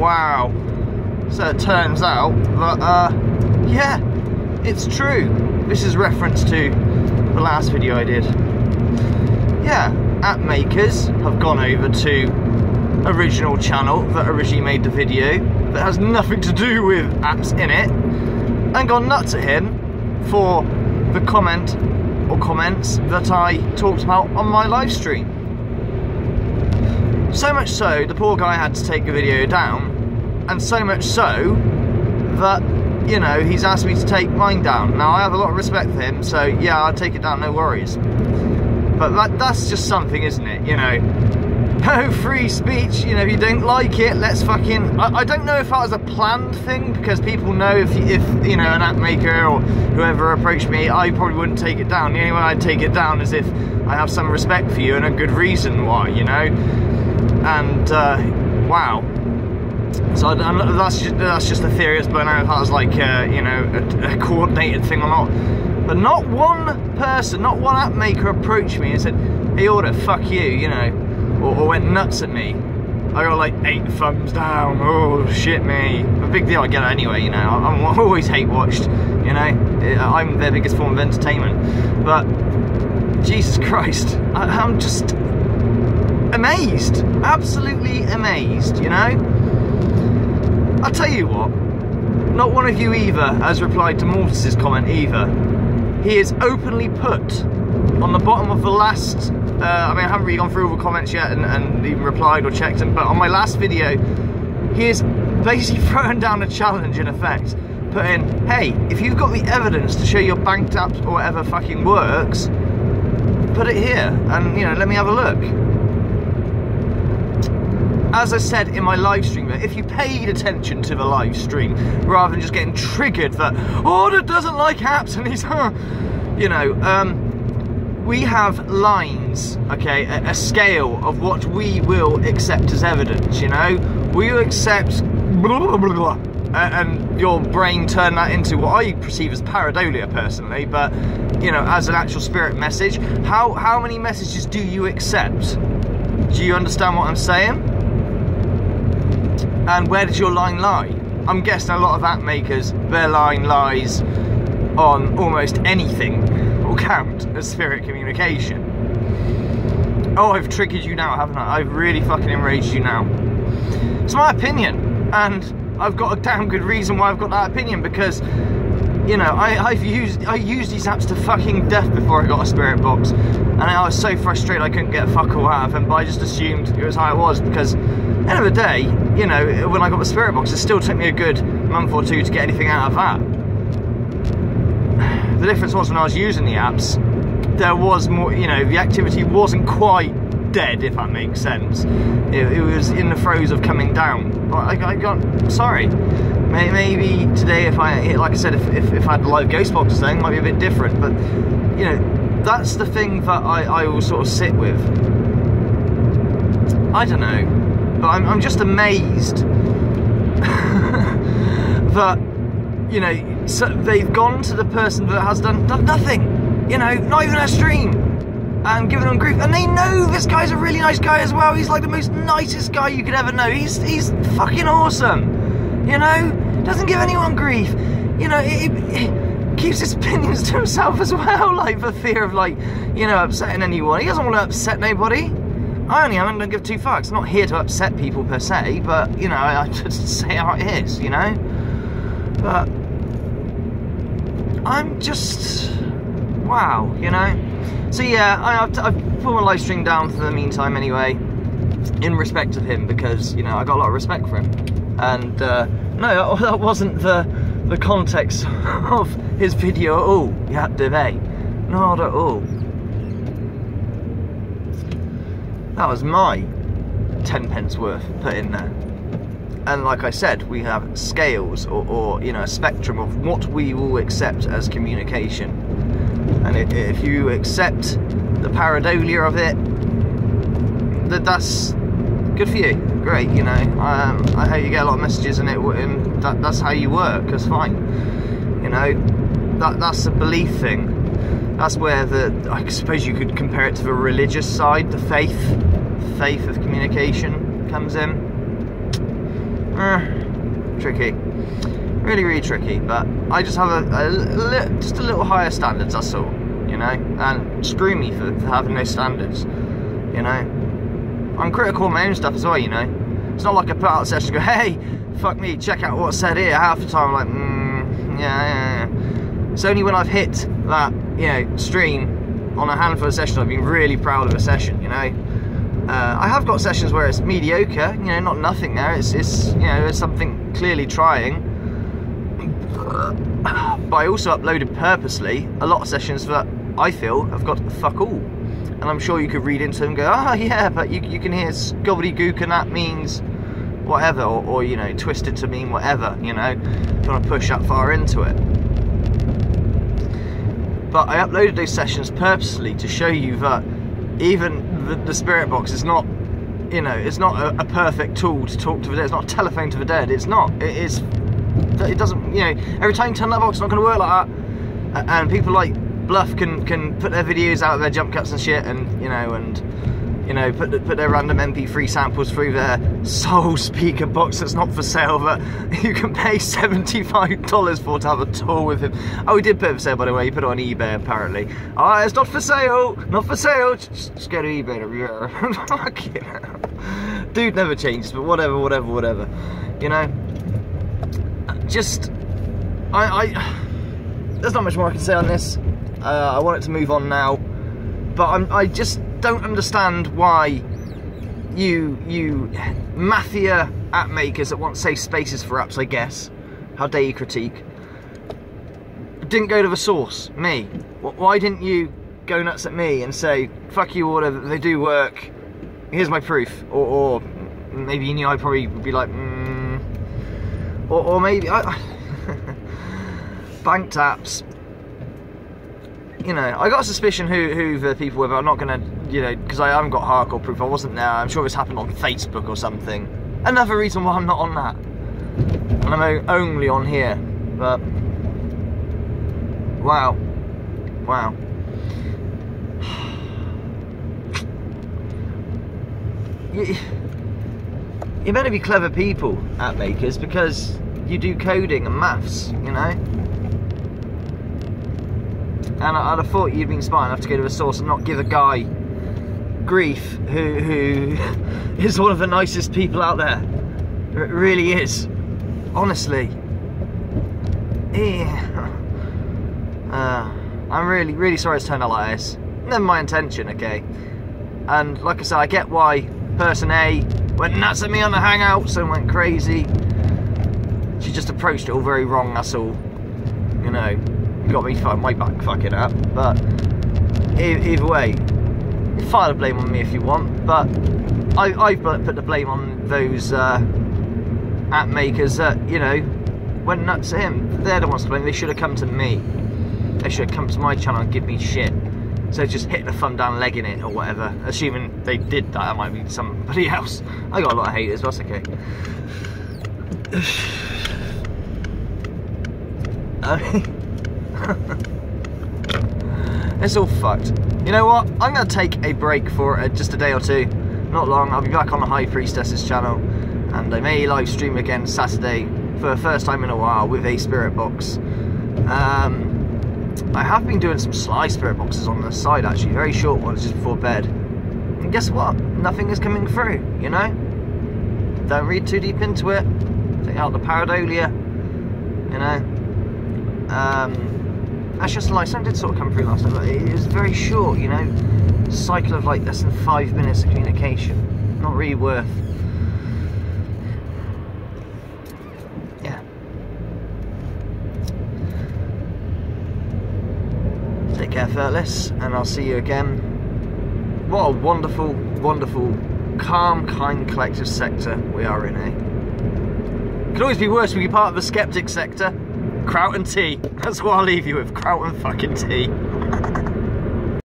wow. So it turns out that, yeah, it's true. This is reference to the last video I did. Yeah, app makers have gone over to original channel that originally made the video that has nothing to do with apps in it, and gone nuts at him for the comment or comments that I talked about on my live stream. So much so, the poor guy had to take the video down, and so much so that, you know, he's asked me to take mine down. Now, I have a lot of respect for him, so yeah, I'll take it down, no worries. But that's just something, isn't it, you know? No free speech, you know, if you don't like it, let's fucking... I don't know if that was a planned thing, because people know if you know, an app maker or whoever approached me, I probably wouldn't take it down. The only way I'd take it down is if I have some respect for you and a good reason why, you know? And, wow. So that's just a theory. It's blown out if that was like, you know, a coordinated thing or not. But not one person, not one app maker approached me and said, hey, Order, fuck you, you know, or went nuts at me. I got like 8 thumbs down. Oh shit me. A big deal. I get it anyway. You know, I'm always hate watched. You know, I'm their biggest form of entertainment. But Jesus Christ, I'm just amazed, absolutely amazed. You know, I'll tell you what. Not one of you either has replied to Mortis's comment either. He is openly put on the bottom of the last. I mean, I haven't really gone through all the comments yet and even replied or checked them, but on my last video, he is basically throwing down a challenge in effect, putting, hey, if you've got the evidence to show your banked apps or whatever fucking works, put it here and, you know, let me have a look. As I said in my live stream, that if you paid attention to the live stream rather than just getting triggered that Order doesn't like apps and he's, you know, we have lines, okay, a scale of what we will accept as evidence, you know? We will accept blah, blah, blah, blah, and your brain turn that into what I perceive as pareidolia personally, but, you know, as an actual spirit message. How many messages do you accept? Do you understand what I'm saying? And where does your line lie? I'm guessing a lot of app makers, their line lies on almost anything will count as spirit communication. Oh, I've triggered you now, haven't I? I've really fucking enraged you now. It's my opinion, and I've got a damn good reason why I've got that opinion, because, you know, I used these apps to fucking death before I got a spirit box, and I was so frustrated I couldn't get a fuck all out of them, but I just assumed it was how it was, because at the end of the day, you know, when I got the spirit box, it still took me a good month or two to get anything out of that. The difference was when I was using the apps, there was more, you know, the activity wasn't quite dead, if that makes sense. It was in the throes of coming down. I got, sorry. Maybe today, if I, like I said, if I had the live ghost box thing, it might be a bit different, but, you know, that's the thing that I will sort of sit with. I don't know, but I'm just amazed that, you know, so they've gone to the person that has done nothing, you know, not even a stream, and given them grief, and they know this guy's a really nice guy as well. He's like the most nicest guy you could ever know. He's fucking awesome, you know, doesn't give anyone grief, you know, it keeps his opinions to himself as well, like for fear of, like, you know, upsetting anyone. He doesn't want to upset nobody. I don't give 2 fucks. I'm not here to upset people per se, but, you know, I just say how it is, you know. But I'm just, wow, you know. So yeah, I've put my live stream down for the meantime anyway, in respect of him, because, you know, I got a lot of respect for him. And no, that wasn't the context of his video at all, you had to be. Not at all. That was my 10 pence worth put in there. And like I said, we have scales or you know, a spectrum of what we will accept as communication. And if you accept the pareidolia of it, that's good for you. Great, you know. I hope you get a lot of messages in it, and that's how you work. That's fine. You know, that's a belief thing. That's where I suppose you could compare it to the religious side, the faith of communication comes in. tricky. Really, really tricky. But I just have just a little higher standards, that's all, you know. And screw me for having no standards, you know. I'm critical of my own stuff as well, you know. It's not like I put out a session and go, hey, fuck me, check out what's said here. Half the time I'm like, yeah. It's only when I've hit that, you know, stream on a handful of sessions I've been really proud of a session, you know. I have got sessions where it's mediocre, you know, not nothing there. It's you know, there's something clearly trying. But I also uploaded purposely a lot of sessions that I feel have got fuck all. And I'm sure you could read into them and go, oh yeah, but you can hear gobbledygook and that means whatever, or you know, twisted to mean whatever, you know, if you want to push that far into it. But I uploaded those sessions purposely to show you that even the spirit box is not, you know, it's not a perfect tool to talk to the dead. It's not a telephone to the dead. It's not. It doesn't, you know, every time you turn that box, it's not going to work like that. And people like Bluff can put their videos out of their jump cuts and shit, and you know, put their random MP3 samples through their soul speaker box that's not for sale, but you can pay $75 for to have a tour with him. Oh, he did put it for sale, by the way. He put it on eBay apparently. Oh, it's not for sale, not for sale. Just go to eBay. Fucking hell. Dude never changes, but whatever. You know, just there's not much more I can say on this. I want it to move on now, but I just don't understand why you mafia app makers that want safe spaces for apps, I guess, how dare you critique, didn't go to the source, me. Why didn't you go nuts at me and say, fuck you, or whatever, they do work, here's my proof, or maybe you knew I'd probably be like, or maybe, banked apps. You know, I got a suspicion who the people were, but I'm not going to, you know, because I haven't got hardcore proof. I wasn't there. I'm sure this happened on Facebook or something. Another reason why I'm not on that. And I'm only on here. But, wow. You're meant to be clever people, app makers, because you do coding and maths, you know. And I'd have thought you'd been smart enough to go to the source and not give a guy grief who is one of the nicest people out there. It really is. Honestly. Yeah. I'm really sorry it's turned out like this. Never my intention, okay? And like I said, I get why person A went nuts at me on the Hangouts and went crazy. She just approached it all very wrong, that's all. You know. Got me my back fucking up, but either way, fire the blame on me if you want, but I've put the blame on those app makers that, you know, went nuts at him. They're the ones to blame. They should have come to me. They should have come to my channel and give me shit. So just hitting a thumb down, legging it or whatever. Assuming they did that, it might be somebody else. I got a lot of haters, but that's okay. It's all fucked. You know what? I'm going to take a break for just a day or two. Not long. I'll be back on the High Priestess's channel, and I may live stream again Saturday for the first time in a while with a spirit box. I have been doing some sly spirit boxes on the side, actually, very short ones just before bed. And guess what? Nothing is coming through, you know? Don't read too deep into it. Take out the pareidolia, you know? That's just like, something did sort of come through last time, but it was very short, you know? Cycle of like less than 5 minutes of communication. Not really worth. Yeah. Take care, Fertless, and I'll see you again. What a wonderful, wonderful, calm, kind, collective sector we are in, eh? Could always be worse. We could be part of the skeptic sector. Kraut and tea. That's what I'll leave you with. Kraut and fucking tea.